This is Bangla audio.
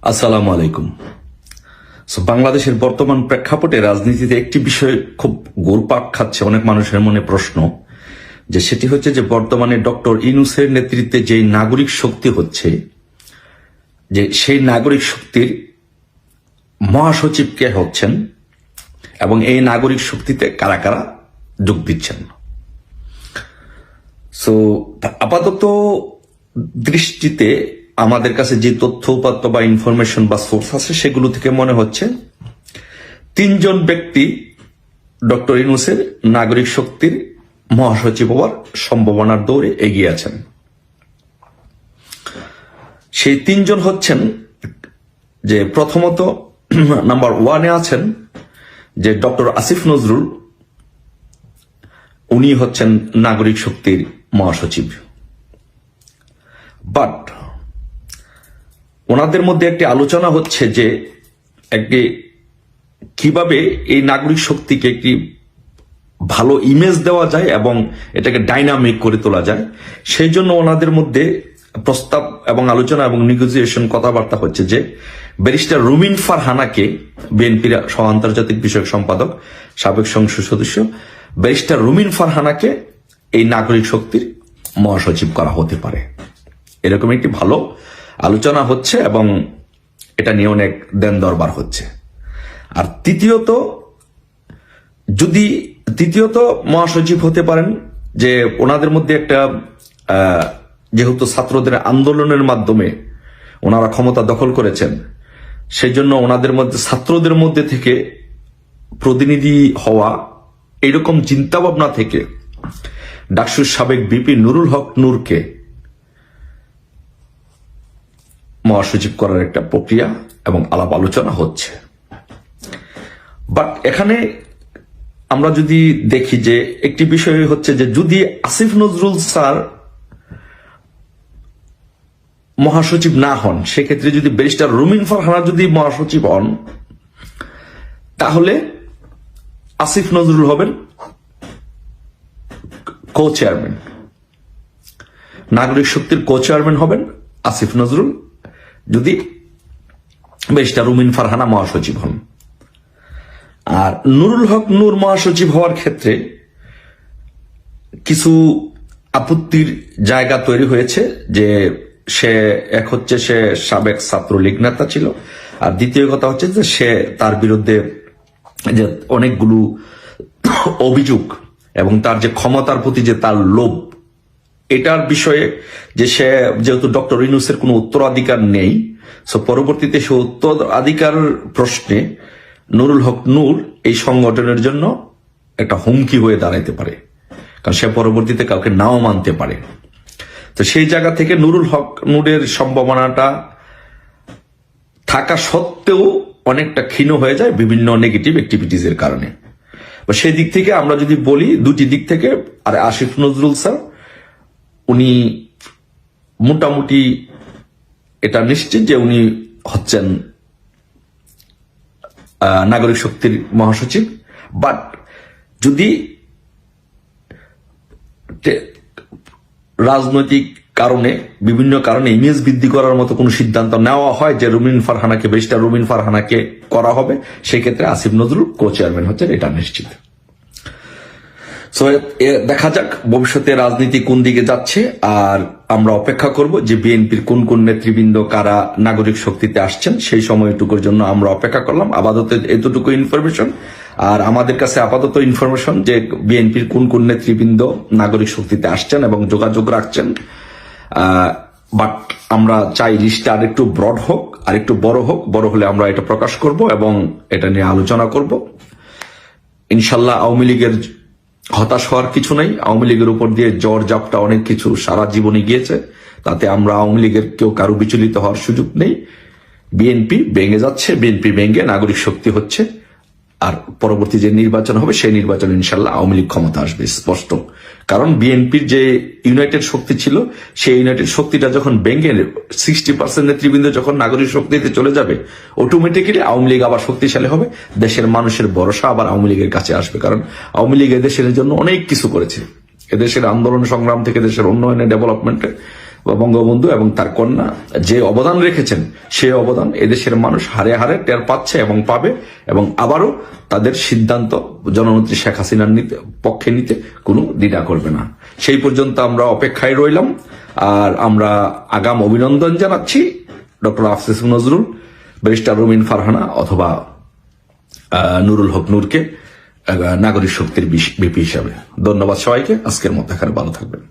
আসসালামু আলাইকুম। বাংলাদেশের বর্তমান প্রেক্ষাপটে রাজনীতিতে একটি বিষয় খুব ঘুরপাক খাচ্ছে অনেক মানুষের মনে প্রশ্ন, যে সেটি হচ্ছে যে বর্তমানে ডক্টর ইউনূসের নেতৃত্বে যে নাগরিক শক্তি হচ্ছে, যে সেই নাগরিক শক্তির মহাসচিব কে হচ্ছেন এবং এই নাগরিক শক্তিতে কারা কারা যোগ দিচ্ছেন। সো আপাতত দৃষ্টিতে আমাদের কাছে যে তথ্য উপাত্ত বা ইনফরমেশন বা সোর্স আছে সেগুলো থেকে মনে হচ্ছে তিনজন ব্যক্তি ডক্টর ইউনূসের নাগরিক শক্তির মহাসচিব হওয়ার সম্ভাবনার দৌড়ে এগিয়ে আছেন। সেই তিনজন হচ্ছেন, যে প্রথমত নাম্বার ওয়ানে আছেন যে ডক্টর আসিফ নজরুল, উনি হচ্ছেন নাগরিক শক্তির মহাসচিব। বাট ওনাদের মধ্যে একটি আলোচনা হচ্ছে যে একটি কিভাবে এই নাগরিক শক্তিকে একটি ভালো ইমেজ দেওয়া যায় এবং এটাকে ডাইনামিক করে তোলা যায়, সেই জন্য ওনাদের মধ্যে প্রস্তাব এবং আলোচনা এবং নেগোসিয়েশন কথাবার্তা হচ্ছে যে ব্যারিস্টার রুমিন ফারহানাকে, বিএনপির সহ আন্তর্জাতিক বিষয়ক সম্পাদক, সাবেক সংসদ সদস্য ব্যারিস্টার রুমিন ফারহানাকে এই নাগরিক শক্তির মহাসচিব করা হতে পারে, এরকম একটি ভালো আলোচনা হচ্ছে এবং এটা নিয়ে অনেক দেন দরবার হচ্ছে। আর তৃতীয়ত মহাসচিব হতে পারেন যে ওনাদের মধ্যে একটা, যেহেতু ছাত্রদের আন্দোলনের মাধ্যমে ওনারা ক্ষমতা দখল করেছেন, সেই জন্য ওনাদের মধ্যে ছাত্রদের মধ্যে থেকে প্রতিনিধি হওয়া, এরকম চিন্তা ভাবনা থেকে ডাকসুর সাবেক বিপি নুরুল হক নূরকে মহাসচিব করার একটা প্রক্রিয়া এবং আলাপ আলোচনা হচ্ছে। বাট এখানে আমরা যদি দেখি যে একটি বিষয় হচ্ছে যে যদি আসিফ নজরুল স্যার মহাসচিব না হন, সেক্ষেত্রে যদি ব্যারিস্টার রুমিন ফারহানা যদি মহাসচিব হন, তাহলে আসিফ নজরুল হবেন কো চেয়ারম্যান, নাগরিক শক্তির কো চেয়ারম্যান হবেন আসিফ নজরুল যদি ব্যারিস্টার রুমিন ফারহানা মহাসচিব হন। আর নুরুল হক নূর মহাসচিব হওয়ার ক্ষেত্রে কিছু আপত্তির জায়গা তৈরি হয়েছে, যে সে এক হচ্ছে সে সাবেক ছাত্রলীগ নেতা ছিল, আর দ্বিতীয় কথা হচ্ছে যে সে তার বিরুদ্ধে যে অনেকগুলো অভিযোগ এবং তার যে ক্ষমতার প্রতি যে তার লোভ, এটার বিষয়ে যে সে যেহেতু ডক্টর ইউনূসের কোনো উত্তরাধিকার নেই, সো পরবর্তীতে সে উত্তরাধিকার প্রশ্নে নুরুল হক নূর এই সংগঠনের জন্য একটা হুমকি হয়ে দাঁড়াইতে পারে, কারণ সে পরবর্তীতে কাউকে নাও মানতে পারে। তো সেই জায়গা থেকে নুরুল হক নূরের সম্ভাবনাটা থাকা সত্ত্বেও অনেকটা ক্ষীণ হয়ে যায় বিভিন্ন নেগেটিভ অ্যাক্টিভিটিজের কারণে। সেই দিক থেকে আমরা যদি বলি দুটি দিক থেকে, আর আসিফ নজরুল স্যার উনি মোটামুটি এটা নিশ্চিত যে উনি হচ্ছেন নাগরিক শক্তির মহাসচিব। বাট যদি রাজনৈতিক কারণে, বিভিন্ন কারণে ইমেজ বৃদ্ধি করার মতো কোনো সিদ্ধান্ত নেওয়া হয় যে ব্যারিস্টার রুমিন ফারহানাকে করা হবে, সেক্ষেত্রে আসিফ নজরুল কো চেয়ারম্যান হচ্ছেন, এটা নিশ্চিত। সো দেখা যাক ভবিষ্যতে রাজনীতি কোন দিকে যাচ্ছে, আর আমরা অপেক্ষা করব যে বিএনপির কোন কোন নেতৃবৃন্দ কারা নাগরিক শক্তিতে আসছেন, সেই সময়টুকুর জন্য আমরা অপেক্ষা করলাম। আপাতত এতটুকু ইনফরমেশন, আর আমাদের কাছে আপাতত ইনফরমেশন যে বিএনপির কোন কোন নেতৃবৃন্দ নাগরিক শক্তিতে আসছেন এবং যোগাযোগ রাখছেন। বাট আমরা চাই লিস্টটা আরেকটু ব্রড হোক, আরেকটু বড় হোক, বড় হলে আমরা এটা প্রকাশ করব এবং এটা নিয়ে আলোচনা করব। ইনশাল্লাহ আওয়ামী লীগের হতাশ হওয়ার কিছু নাই, আওয়ামী লীগের উপর দিয়ে জ্বর জাপটা অনেক কিছু সারা জীবনে গিয়েছে, তাতে আমরা আওয়ামী লীগের কেউ কারো বিচলিত হওয়ার সুযোগ নেই। বিএনপি ভেঙে যাচ্ছে, বিএনপি ভেঙে নাগরিক শক্তি হচ্ছে, আর পরবর্তী যে নির্বাচন হবে সেই নির্বাচন ইনশাল্লাহ আওয়ামী লীগ ক্ষমতা আসবে স্পষ্ট। কারণ বিএনপির যে ইউনাইটেড শক্তি ছিল, সেই ইউনাইটেড শক্তিটা যখন ভেঙে 60% নেতৃবৃন্দ যখন নাগরিক শক্তিতে চলে যাবে, অটোমেটিক্যালি আওয়ামী লীগ আবার শক্তিশালী হবে, দেশের মানুষের ভরসা আবার আওয়ামী লীগের কাছে আসবে। কারণ আওয়ামী লীগ এদেশের জন্য অনেক কিছু করেছে, এদেশের আন্দোলন সংগ্রাম থেকে দেশের উন্নয়নে, ডেভেলপমেন্টে বঙ্গবন্ধু এবং তার কন্যা যে অবদান রেখেছেন, সেই অবদান এদেশের মানুষ হারে হারে টের পাচ্ছে এবং পাবে, এবং আবারও তাদের সিদ্ধান্ত জননেত্রী শেখ হাসিনার পক্ষে নিতে কোনো দ্বিধা করবে না। সেই পর্যন্ত আমরা অপেক্ষায় রইলাম। আর আমরা আগাম অভিনন্দন জানাচ্ছি ডক্টর আসিফ নজরুল, ব্যারিস্টার রুমিন ফারহানা অথবা নুরুল হক নূরকে নাগরিক শক্তির ভিপি হিসাবে। ধন্যবাদ সবাইকে। আজকের মতো এখানে ভালো থাকবেন।